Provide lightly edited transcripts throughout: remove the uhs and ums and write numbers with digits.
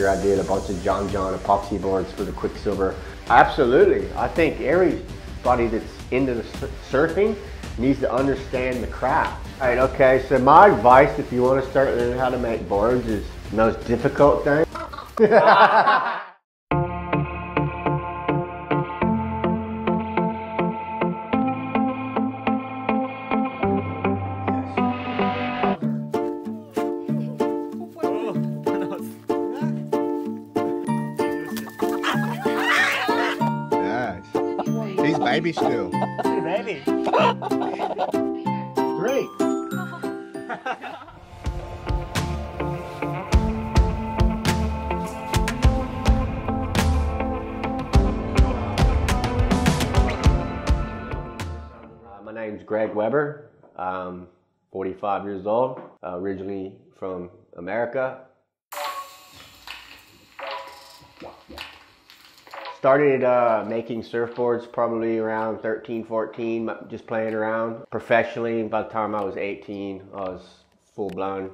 year I did a bunch of John epoxy boards for the Quicksilver. Absolutely. I think everybody that's into the surfing needs to understand the craft. All right, okay, so my advice if you want to start learning how to make boards is the most difficult thing. He's baby still. Baby. Great. My name's Greg Weber. I'm 45 years old, originally from America. Started making surfboards probably around 13, 14, just playing around. Professionally, by the time I was 18, I was full-blown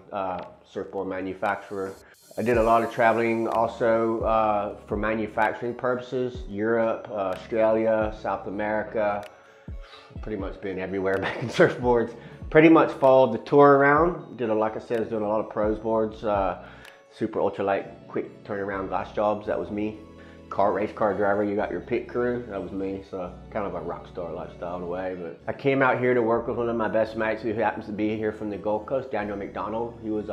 surfboard manufacturer. I did a lot of traveling also for manufacturing purposes. Europe, Australia, South America. Pretty much been everywhere making surfboards. Pretty much followed the tour around. Did, like I said, I was doing a lot of pros boards. Super ultralight, quick turnaround glass jobs, that was me. Race car driver, you got your pit crew, that was me, so kind of a rock star lifestyle in a way. But I came out here to work with one of my best mates who happens to be here from the Gold Coast, Daniel McDonald. He was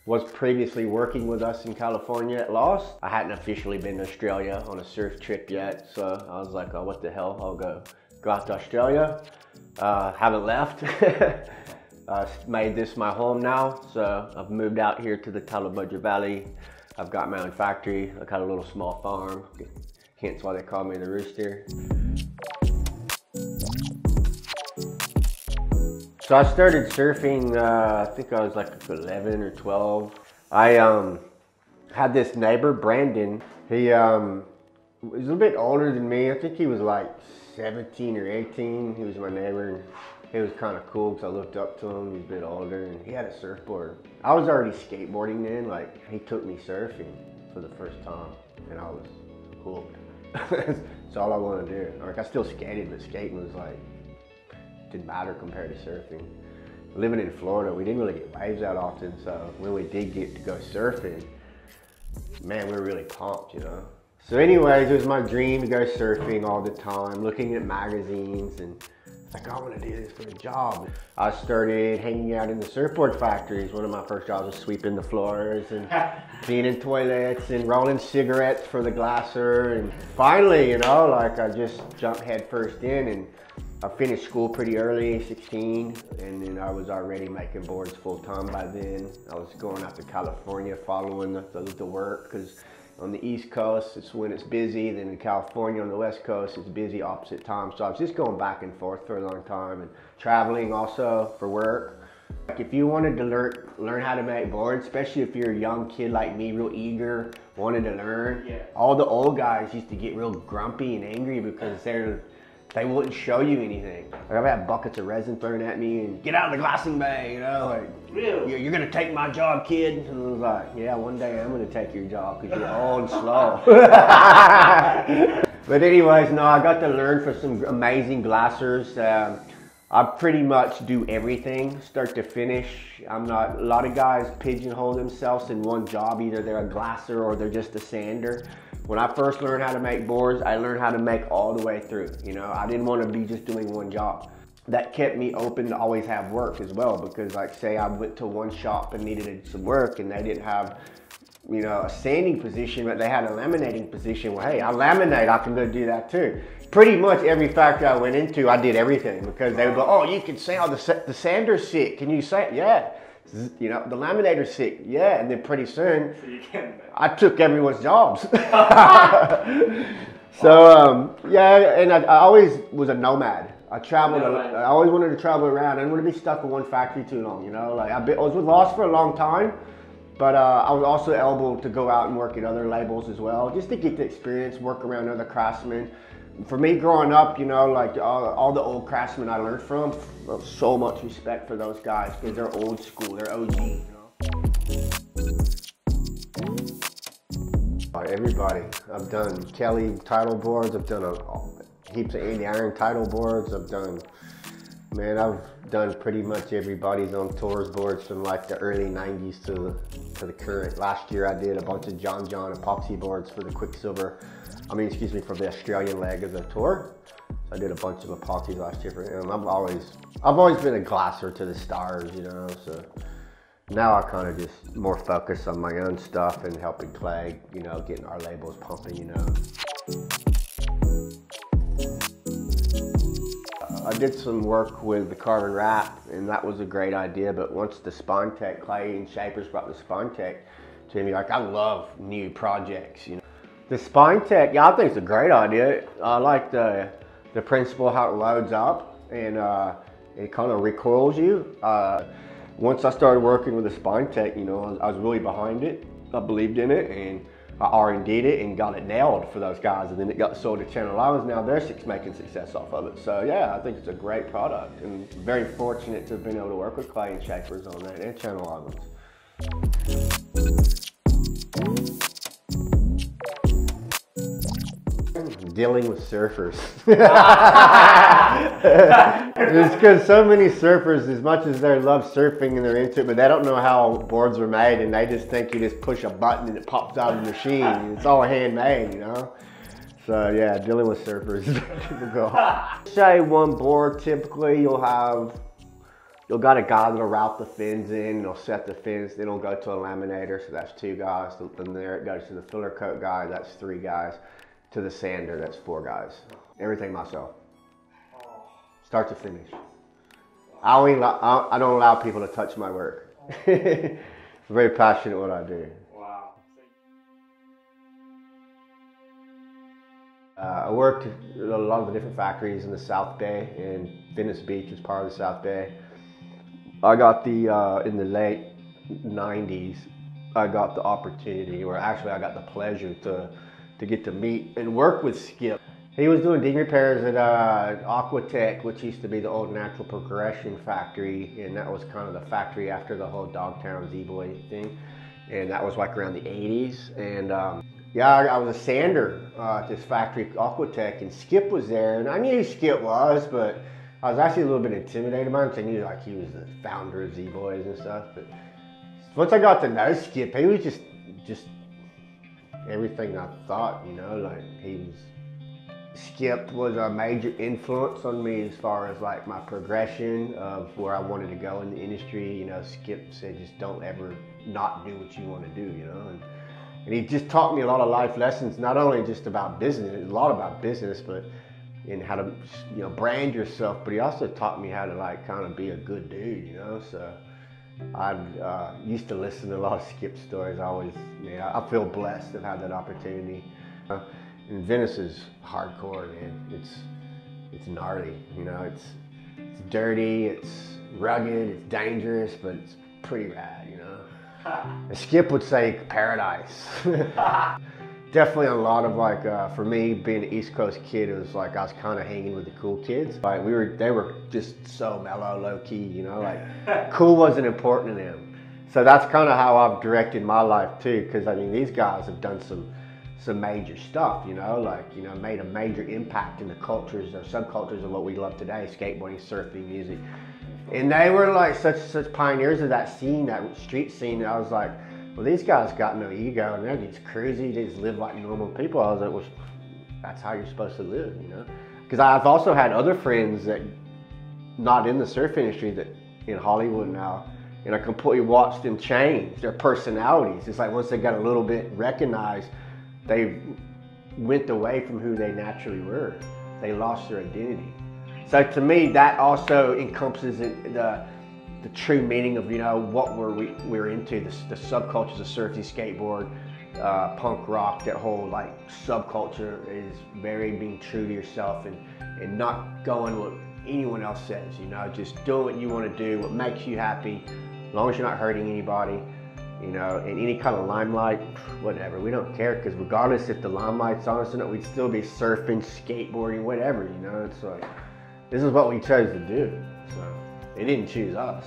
was previously working with us in California at Lost. I hadn't officially been to Australia on a surf trip yet, so I was like, oh, what the hell, I'll go out to Australia. Haven't left. Made this my home now, so I've moved out here to the Talabudger Valley. I've got my own factory. I got a little small farm, hence why they call me the Rooster. So I started surfing, I think I was like 11 or 12. I had this neighbor, Brandon. He was a little bit older than me. I think he was like 17 or 18. He was my neighbor. And it was kind of cool because I looked up to him. He was a bit older and he had a surfboard. I was already skateboarding then. Like, he took me surfing for the first time and I was hooked. That's all I wanted to do. Like, I still skated, but skating was like, didn't matter compared to surfing. Living in Florida, we didn't really get waves that often, so when we did get to go surfing, man, we were really pumped, you know? So anyways, it was my dream to go surfing all the time, looking at magazines, and like, I want to do this for a job. I started hanging out in the surfboard factories. One of my first jobs was sweeping the floors and cleaning toilets and rolling cigarettes for the glasser. And finally, you know, like, I just jumped head first in, and I finished school pretty early, 16, and then I was already making boards full time by then. I was going out to California following the work, because on the East Coast, it's when it's busy. Then in California, on the West Coast, it's busy opposite times. So I was just going back and forth for a long time and traveling also for work. Like, if you wanted to learn how to make boards, especially if you're a young kid like me, real eager, wanted to learn, all the old guys used to get real grumpy and angry because they wouldn't show you anything. Like, I've had buckets of resin thrown at me and get out of the glassing bay, you know, like, really? You're gonna take my job, kid. And I was like, yeah, one day I'm gonna take your job because you're old and slow. But anyways, no, I got to learn from some amazing glassers. I pretty much do everything, start to finish. A lot of guys pigeonhole themselves in one job. Either they're a glasser or they're just a sander. When I first learned how to make boards, I learned how to make all the way through. You know, I didn't want to be just doing one job. That kept me open to always have work as well, because, like, say I went to one shop and needed some work and they didn't have, you know, a sanding position, but they had a laminating position. Well, hey, I laminate, I can go do that too. Pretty much every factory I went into, I did everything, because they would go, oh, you can sand, the sander's sick. Can you sand? Yeah. You know, the laminator's sick. Yeah. And then pretty soon, I took everyone's jobs. So, yeah, and I always was a nomad. I traveled, I always wanted to travel around. I didn't want to be stuck in one factory too long, you know? Like, I was with Lost for a long time, but I was also able to go out and work at other labels as well, just to get the experience, work around other craftsmen. For me, growing up, you know, like all the old craftsmen I learned from, so much respect for those guys, because they're old school, they're OG, you know? everybody. I've done Kelly title boards, I've done heaps of Andy Iron title boards, I've done pretty much everybody's on tours boards from like the early 90s to the current. Last year I did a bunch of John epoxy boards for the Quicksilver, for the Australian leg of the tour. So I did a bunch of epoxies last year for him. I've always been a glasser to the stars, you know, so now I kind of just more focus on my own stuff and helping Clay, you know, getting our labels pumping, you know. I did some work with the carbon wrap, and that was a great idea, but once the Spine Tech, Clay and Shapers brought the Spine Tech to me, like I love new projects, you know. The Spine Tech, yeah, I think it's a great idea. I like the principle how it loads up and it kind of recoils you. Once I started working with the Spine Tech, you know, I was really behind it. I believed in it, and I R&D'd it and got it nailed for those guys, and then it got sold to Channel Islands. Now they're making success off of it. So yeah, I think it's a great product, and very fortunate to have been able to work with Clay and Shapers on that, and Channel Islands. Dealing with surfers. It's because so many surfers, as much as they love surfing and they're into it, but they don't know how boards are made, and they just think you just push a button and it pops out of the machine. It's all handmade, you know? So yeah, dealing with surfers is very difficult. Say one board, typically you'll got a guy that'll route the fins in, and he'll set the fins, then he'll go to a laminator, so that's 2 guys. Then there it goes to the filler coat guy, that's 3 guys. To the sander, that's 4 guys. Everything myself. Start to finish. I don't allow people to touch my work. I'm very passionate what I do. Wow. I worked at a lot of the different factories in the South Bay, and Venice Beach is part of the South Bay. I got in the late 90s, I got the opportunity, or actually I got the pleasure to get to meet and work with Skip. He was doing dinghy repairs at Aquatech, which used to be the old Natural Progression factory, and that was kind of the factory after the whole Dogtown Z-Boy thing, and that was like around the 80s. And yeah, I was a sander at this factory, Aquatech, and Skip was there, and I knew who Skip was, but I was actually a little bit intimidated by him, because I knew like he was the founder of Z-Boys and stuff. But once I got to know Skip, he was just everything I thought, you know, like Skip was a major influence on me as far as like my progression of where I wanted to go in the industry. You know, Skip said, just don't ever not do what you want to do, you know, and he just taught me a lot of life lessons, not only just about business, a lot about business, but in how to, you know, brand yourself, but he also taught me how to like kind of be a good dude, you know. So I used to listen to a lot of Skip stories. I feel blessed to have that opportunity. And Venice is hardcore, man. It's gnarly, you know. It's dirty, it's rugged, it's dangerous, but it's pretty rad, you know. Skip would say paradise. Definitely a lot of like, for me, being an East Coast kid, it was like I was kind of hanging with the cool kids. Like they were just so mellow, low key, you know, like cool wasn't important to them. So that's kind of how I've directed my life too, because I mean, these guys have done some major stuff, you know, like, you know, made a major impact in the cultures or subcultures of what we love today, skateboarding, surfing, music. And they were like such pioneers of that scene, that street scene. I was like, well, these guys got no ego, and they're just crazy. They just live like normal people. I was like, well, that's how you're supposed to live, you know? Because I've also had other friends that, not in the surf industry, that in Hollywood now, and I completely watched them change their personalities. It's like once they got a little bit recognized, they went away from who they naturally were. They lost their identity. So to me, that also encompasses the true meaning of, you know, what we're into, the subcultures of surfing, skateboard, punk rock. That whole like subculture is very being true to yourself and not going what anyone else says, you know, just doing what you want to do, what makes you happy, as long as you're not hurting anybody, you know, and any kind of limelight, whatever, we don't care, because regardless if the limelight's on us or not, we'd still be surfing, skateboarding, whatever, you know. It's like, this is what we chose to do, so they didn't choose us.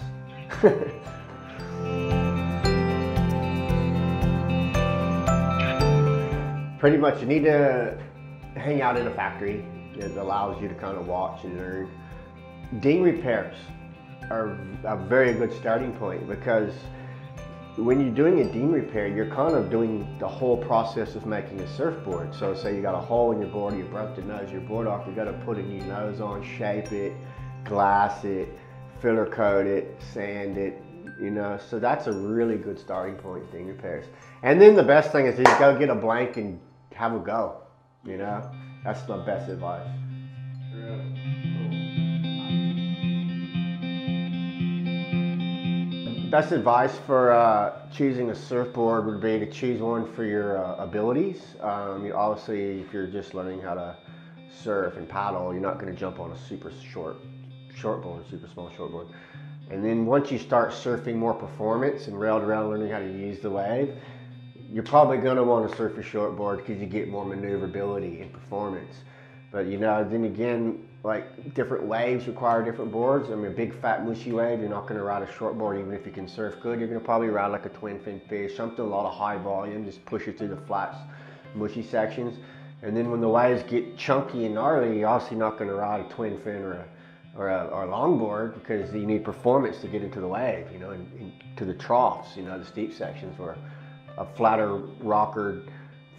Pretty much you need to hang out in a factory. It allows you to kind of watch and learn. Ding repairs are a very good starting point, because when you're doing a ding repair, you're kind of doing the whole process of making a surfboard. So say you got a hole in your board, or you broke the nose of your board off, you got to put a new nose on, shape it, glass it, filler coat it, sand it, you know. So that's a really good starting point, ding repairs. And then the best thing is just go get a blank and have a go, you know. That's the best advice. Really? Best advice for choosing a surfboard would be to choose one for your abilities. Obviously, if you're just learning how to surf and paddle, you're not going to jump on a super shortboard, super small shortboard. And then once you start surfing more performance and rail to rail, learning how to use the wave, you're probably going to want to surf a shortboard because you get more maneuverability and performance. But you know, then again, like different waves require different boards. I mean, a big fat mushy wave, you're not going to ride a shortboard even if you can surf good. You're going to probably ride like a twin fin fish, something a lot of high volume, just push it through the flats, mushy sections. And then when the waves get chunky and gnarly, you're obviously not going to ride a twin fin or a longboard, because you need performance to get into the wave, you know, and to the troughs, you know, the steep sections, where a flatter rocker,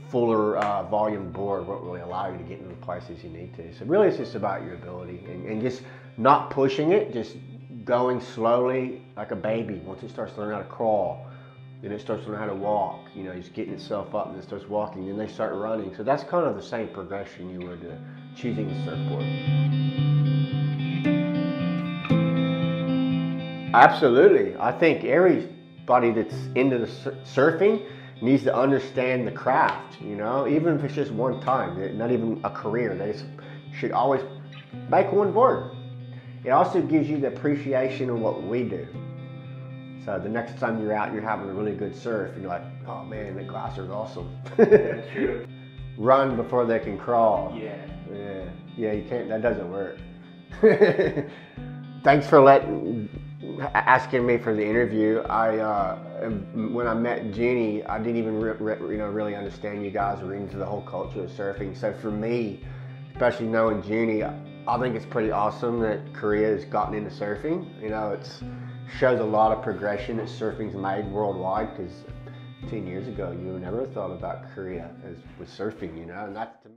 fuller volume board won't really allow you to get into the places you need to. So really it's just about your ability and just not pushing it, just going slowly like a baby. Once it starts to learn how to crawl, then it starts to learn how to walk, you know, just getting itself up and then starts walking, then they start running. So that's kind of the same progression you would choosing a surfboard. Absolutely. I think everybody that's into the surfing needs to understand the craft, you know, even if it's just one time, not even a career. They should always make one board. It also gives you the appreciation of what we do. So the next time you're out, you're having a really good surf, and you're like, oh man, that glasser's awesome. That's true. Run before they can crawl. Yeah, you can't, that doesn't work. Thanks for asking me for the interview. When I met Jeannie, I didn't even really understand you guys were into the whole culture of surfing. So for me, especially knowing Jeannie, I think it's pretty awesome that Korea has gotten into surfing. You know, it shows a lot of progression that surfing's made worldwide, because 10 years ago you never thought about Korea with surfing, you know, and that's to me.